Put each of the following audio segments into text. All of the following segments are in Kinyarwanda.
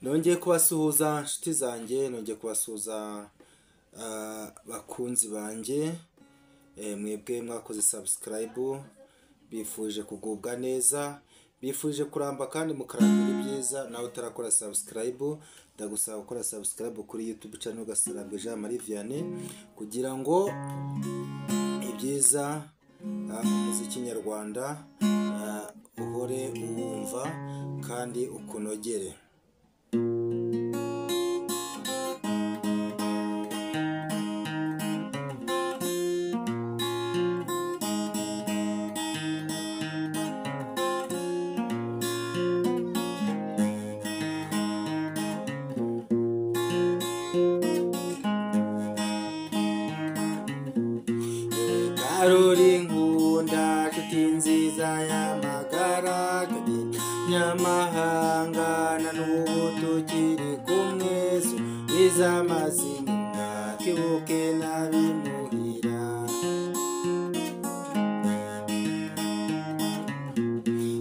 Nongeye kubasuhuza nshuti zanjye, nongeye kubasuhuza bakunzi banjye, mwebwe mwakoze subscribe, bifuje kugubwa neza, bifuje kuramba kandi mukarambira ibyiza. Nawe utarakora subscribe, ndagusaba gukora subscribe kuri YouTube channel Gasarabwe Jean Marie Vianney, kugira ngo ibyiza umuziki nyarwanda uhore uwumva kandi ukunogere. Karori nkunda nshuti nziza y'amagara, nyamahanga na n'ubu tukiri kumwe, subiza amazina twibuke n'abimuhira.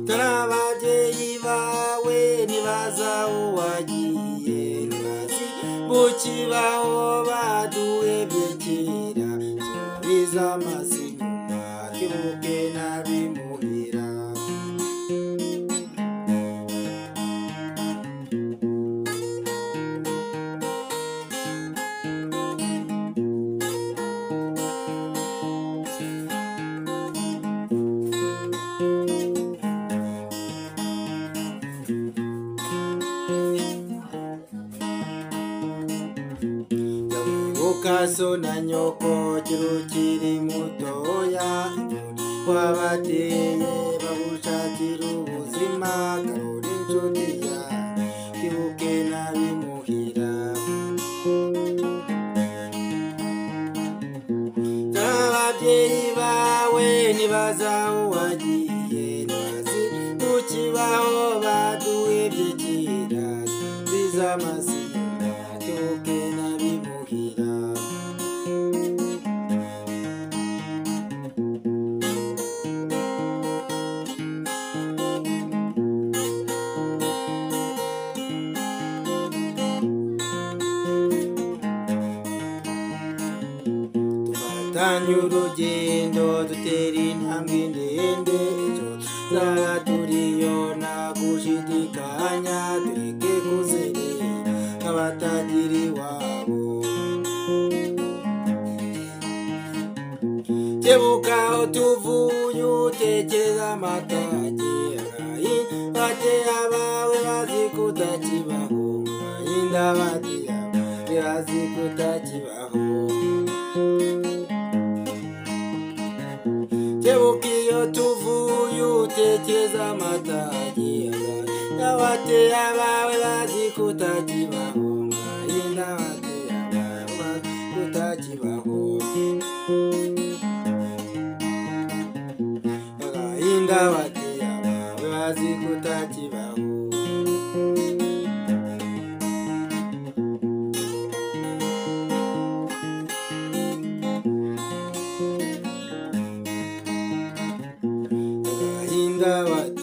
Dore ababyeyi bawe nibaza uwagiye, ntibazi bukibaho baduhebye kera, subiza amazina twibuke n'abimuhira. Kaso na nyoko kirukiri mutoya, wabateye babushakira ubuzima. Karori inshuti yawe twibuke n'abimuhira. Ababyeyi bawe nibaza uwagiye, ntibazi ukibaho baduhebye kera, subiza amazina twibuke n'abimuhira. Tufatanye urugendo dutera intambwe ndende, ejo tuzaba turiyo nta gushidikanya, tureke kuzerera nk'abatagira iwabo. Kebuka aho tuvuye utekereza amatage, bateye abawe bazi kutakibaho, agahinda bateye abawe bazi kutakibaho. Kebuka iyo tuvuye utekereza amatage, bateye abawe bazi kutakibaho, agahinda bateye abawe bazi kutakibaho. Agahinda bateye abawe bazi kutakibaho. Agahinda bateye